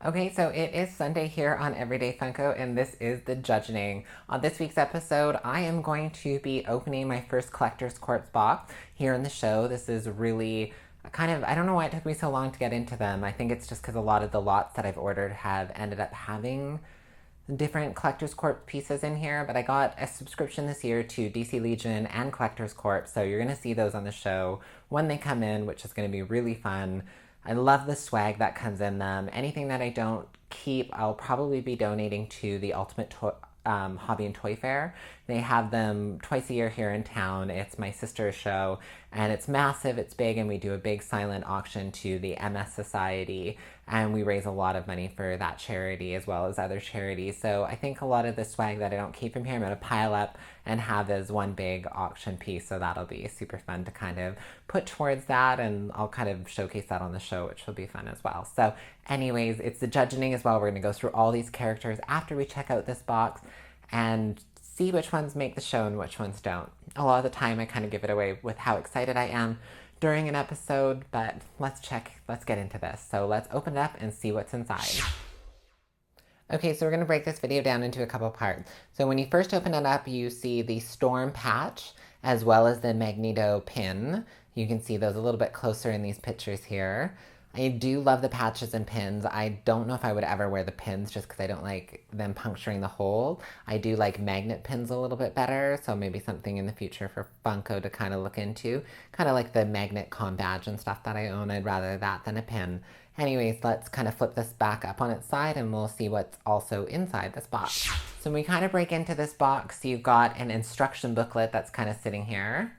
Okay, so it is Sunday here on Everyday Funko, and this is the Judgening. On this week's episode, I am going to be opening my first Collector's Corpse box here in the show. This is really I don't know why it took me so long to get into them. I think it's just because a lot of the lots that I've ordered have ended up having different Collector's Corp pieces in here, but I got a subscription this year to DC Legion and Collector's Corp, so you're going to see those on the show when they come in, which is going to be really fun. I love the swag that comes in them. Anything that I don't keep, I'll probably be donating to the Hobby and Toy Fair. They have them twice a year here in town. It's my sister's show, and it's massive, it's big, and we do a big silent auction to the MS Society, and we raise a lot of money for that charity as well as other charities. So I think a lot of the swag that I don't keep from here, I'm going to pile up and have as one big auction piece. So that'll be super fun to kind of put towards that, and I'll kind of showcase that on the show, which will be fun as well. So anyways, it's the Judgening as well. We're going to go through all these characters after we check out this box and see which ones make the show and which ones don't. A lot of the time I kind of give it away with how excited I am during an episode, but let's get into this. So let's open it up and see what's inside. Okay, so we're going to break this video down into a couple parts. So when you first open it up, you see the Storm patch as well as the Magneto pin. You can see those a little bit closer in these pictures here. I do love the patches and pins. I don't know if I would ever wear the pins just because I don't like them puncturing the hole. I do like magnet pins a little bit better, so maybe something in the future for Funko to kind of look into. Kind of like the magnet com badge and stuff that I own. I'd rather that than a pin. Anyways, let's kind of flip this back up on its side and we'll see what's also inside this box. So when we kind of break into this box, you've got an instruction booklet that's kind of sitting here.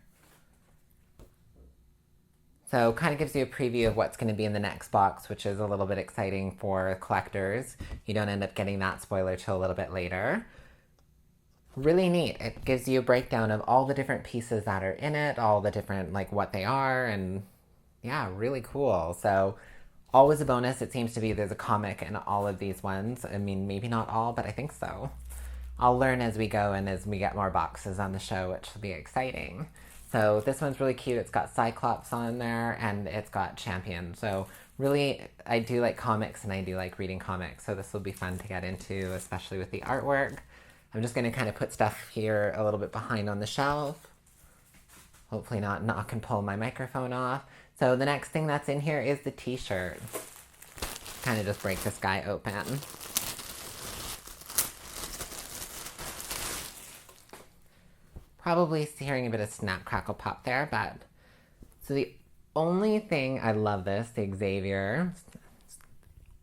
So kind of gives you a preview of what's going to be in the next box, which is a little bit exciting for collectors. You don't end up getting that spoiler till a little bit later. Really neat. It gives you a breakdown of all the different pieces that are in it, all the different, like, what they are, and yeah, really cool. So always a bonus. It seems to be there's a comic in all of these ones. I mean, maybe not all, but I think so. I'll learn as we go and as we get more boxes on the show, which will be exciting. So this one's really cute. It's got Cyclops on there, and it's got Champion. So really, I do like comics, and I do like reading comics. So this will be fun to get into, especially with the artwork. I'm just going to kind of put stuff here a little bit behind on the shelf. Hopefully not knock and pull my microphone off. So the next thing that's in here is the t-shirt. Kind of just break this guy open. Probably hearing a bit of snap, crackle, pop there, but... So the only thing, I love this, the Xavier.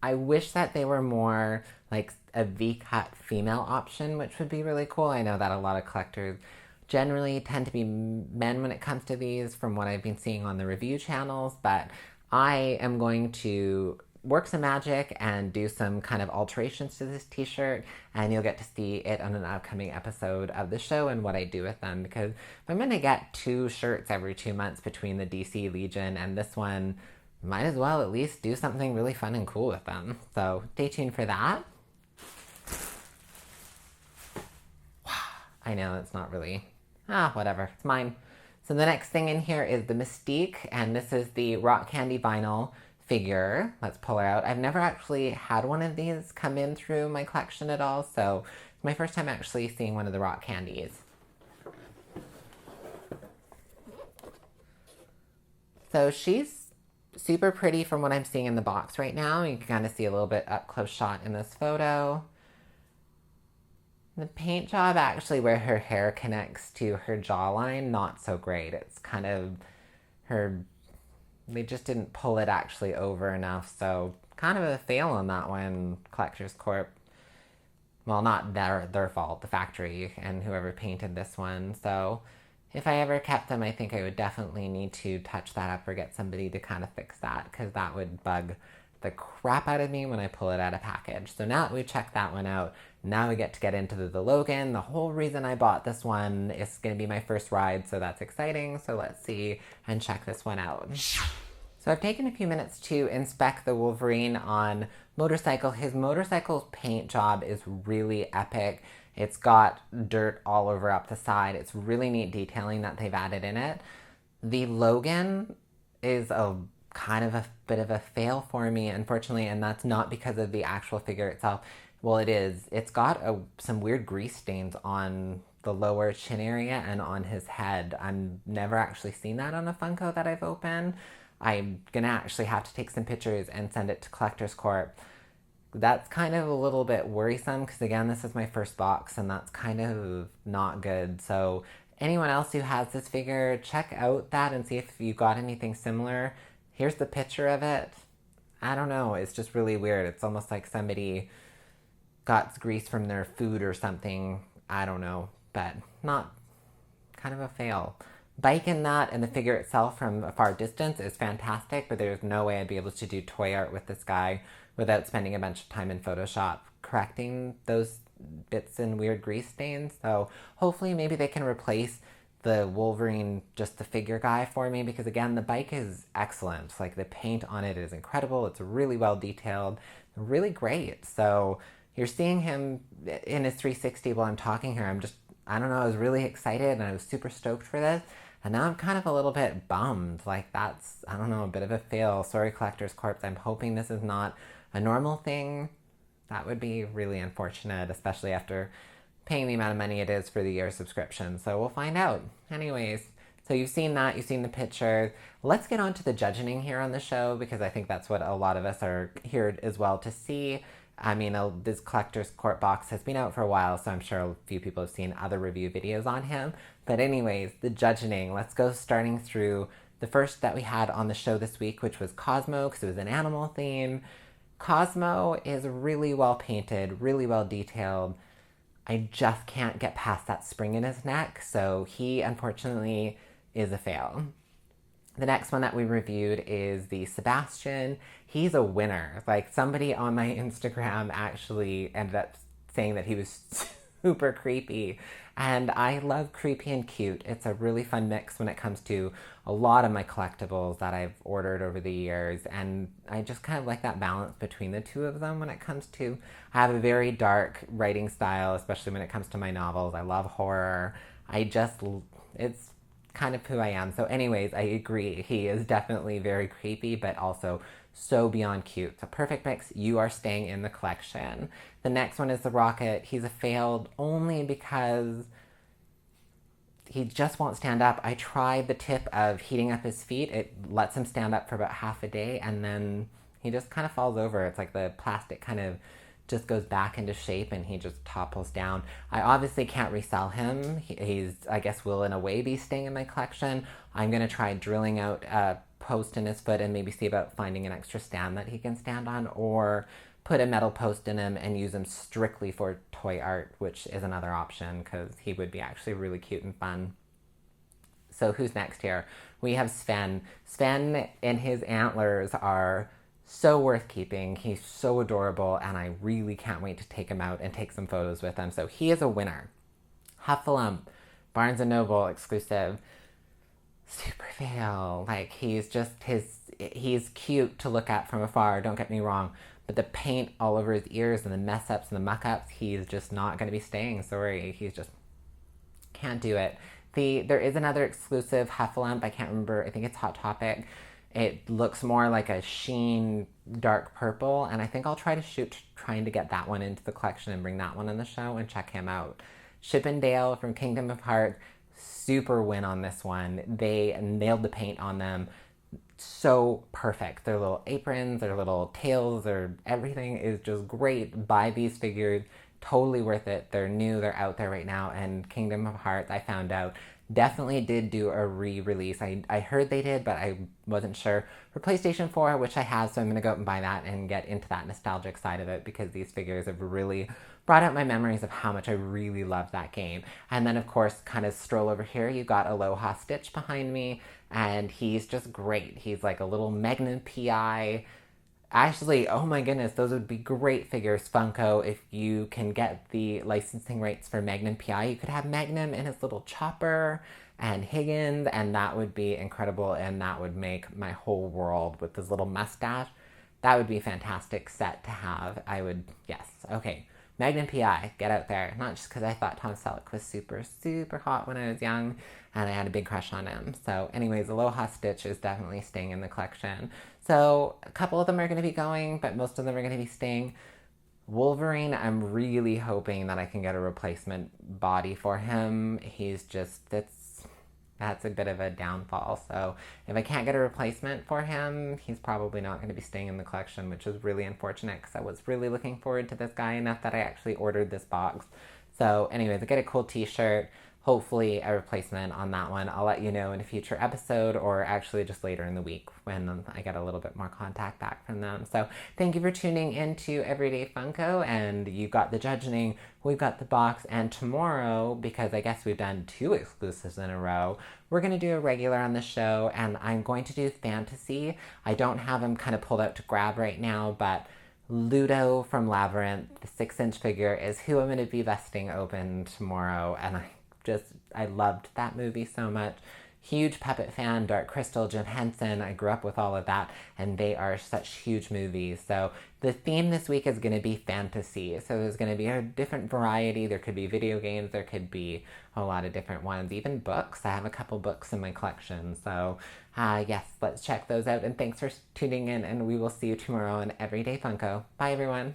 I wish that they were more like a V-cut female option, which would be really cool. I know that a lot of collectors generally tend to be men when it comes to these from what I've been seeing on the review channels, but I am going to work some magic and do some kind of alterations to this t-shirt, and you'll get to see it on an upcoming episode of the show and what I do with them, because if I'm going to get 2 shirts every 2 months between the DC Legion and this one, might as well at least do something really fun and cool with them. So stay tuned for that. I know it's not really... whatever. It's mine. So the next thing in here is the Mystique, and this is the Rock Candy vinyl figure. Let's pull her out. I've never actually had one of these come in through my collection at all, so it's my first time actually seeing one of the Rock Candies. So she's super pretty from what I'm seeing in the box right now. You can kind of see a little bit up close shot in this photo. The paint job actually where her hair connects to her jawline, not so great. It's kind of they just didn't pull it actually over enough, so kind of a fail on that one, Collector's Corp. Well, not their fault, the factory and whoever painted this one. So if I ever kept them, I think I would definitely need to touch that up or get somebody to kind of fix that, because that would bug the crap out of me when I pull it out of package. So now that we checked that one out, now we get into the Logan. The whole reason I bought this one is going to be my first ride, so that's exciting. So let's see and check this one out. So I've taken a few minutes to inspect the Wolverine on motorcycle. His motorcycle's paint job is really epic. It's got dirt all over up the side. It's really neat detailing that they've added in it. The Logan is a kind of a bit of a fail for me, unfortunately, and that's not because of the actual figure itself. Well, it is. It's got some weird grease stains on the lower chin area and on his head. I've never actually seen that on a Funko that I've opened. I'm gonna actually have to take some pictures and send it to Collectors Corp. That's kind of a little bit worrisome because, again, this is my first box and that's kind of not good. So, anyone else who has this figure, check out that and see if you got anything similar. Here's the picture of it. I don't know. It's just really weird. It's almost like somebody got grease from their food or something. I don't know. But not kind of a fail. Bike in that and the figure itself from a far distance is fantastic, but there's no way I'd be able to do toy art with this guy without spending a bunch of time in Photoshop correcting those bits and weird grease stains. So hopefully maybe they can replace the Wolverine, just the figure guy for me, because again, the bike is excellent. Like the paint on it is incredible. It's really well detailed, really great. So you're seeing him in his 360 while I'm talking here. I don't know, I was really excited and I was super stoked for this. And now I'm kind of a little bit bummed. Like that's, I don't know, a bit of a fail. Sorry, Collectors Corp. I'm hoping this is not a normal thing. That would be really unfortunate, especially after paying the amount of money it is for the year subscription. So we'll find out. Anyways, so you've seen that, you've seen the picture. Let's get on to the judging here on the show because I think that's what a lot of us are here as well to see. I mean, this Collector's Court box has been out for a while, so I'm sure a few people have seen other review videos on him. But anyways, the judging. Let's go starting through the first that we had on the show this week, which was Cosmo, because it was an animal theme. Cosmo is really well painted, really well detailed. I just can't get past that spring in his neck, so he unfortunately is a fail. The next one that we reviewed is the Sebastian. He's a winner. Like somebody on my Instagram actually ended up saying that he was super creepy. And I love creepy and cute. It's a really fun mix when it comes to a lot of my collectibles that I've ordered over the years. And I just kind of like that balance between the two of them when it comes to. I have a very dark writing style, especially when it comes to my novels. I love horror. It's kind of who I am. So anyways, I agree. He is definitely very creepy, but also so beyond cute. So perfect mix. You are staying in the collection. The next one is the Rocket. He's a failed only because he just won't stand up. I tried the tip of heating up his feet. It lets him stand up for about half a day and then he just kind of falls over. It's like the plastic kind of just goes back into shape and he just topples down. I obviously can't resell him. He's, I guess, will in a way be staying in my collection. I'm going to try drilling out a post in his foot and maybe see about finding an extra stand that he can stand on, or put a metal post in him and use him strictly for toy art, which is another option because he would be actually really cute and fun. So who's next here? We have Sven. Sven and his antlers are so worth keeping. He's so adorable, and I really can't wait to take him out and take some photos with him. So he is a winner. Huffalump, Barnes & Noble exclusive. Super fail. Like, he's cute to look at from afar, don't get me wrong. But the paint all over his ears and the mess ups and the muck ups, he's just not going to be staying. Sorry, he's just can't do it. There is another exclusive Huffalump. I can't remember. I think it's Hot Topic. It looks more like a sheen dark purple, and I think I'll try to shoot trying to get that one into the collection and bring that one in the show and check him out. Chippendale from Kingdom of Hearts, super win on this one. They nailed the paint on them. So perfect. Their little aprons, their little tails, everything is just great. Buy these figures. Totally worth it. They're new. They're out there right now. And Kingdom of Hearts, I found out, definitely did do a re-release. I heard they did, but I wasn't sure. For PlayStation 4, which I have, so I'm going to go out and buy that and get into that nostalgic side of it because these figures have really brought up my memories of how much I really love that game. And then, of course, kind of stroll over here, you got Aloha Stitch behind me, and he's just great. He's like a little Magnum PI. Actually, oh my goodness, those would be great figures, Funko. If you can get the licensing rights for Magnum PI, you could have Magnum in his little chopper and Higgins, and that would be incredible, and that would make my whole world with his little mustache. That would be a fantastic set to have. Yes. Okay. Magnum PI, get out there. Not just because I thought Tom Selleck was super, super hot when I was young and I had a big crush on him. So, anyways, Aloha Stitch is definitely staying in the collection. So, a couple of them are going to be going, but most of them are going to be staying. Wolverine, I'm really hoping that I can get a replacement body for him. He's just, that's a bit of a downfall. So if I can't get a replacement for him, he's probably not going to be staying in the collection, which is really unfortunate because I was really looking forward to this guy enough that I actually ordered this box. So anyways, I get a cool t-shirt, hopefully a replacement on that one. I'll let you know in a future episode or actually just later in the week when I get a little bit more contact back from them. So thank you for tuning into Everyday Funko, and you got the Judgening, we've got the box, and tomorrow, because I guess we've done 2 exclusives in a row, we're going to do a regular on the show, and I'm going to do fantasy. I don't have them kind of pulled out to grab right now, but Ludo from Labyrinth, the 6-inch figure, is who I'm going to be busting open tomorrow, and I loved that movie so much. Huge puppet fan, Dark Crystal, Jim Henson. I grew up with all of that, and they are such huge movies. So the theme this week is going to be fantasy. So there's going to be a different variety. There could be video games. There could be a lot of different ones. Even books. I have a couple books in my collection. So yes, let's check those out. And thanks for tuning in, and we will see you tomorrow on Everyday Funko. Bye, everyone.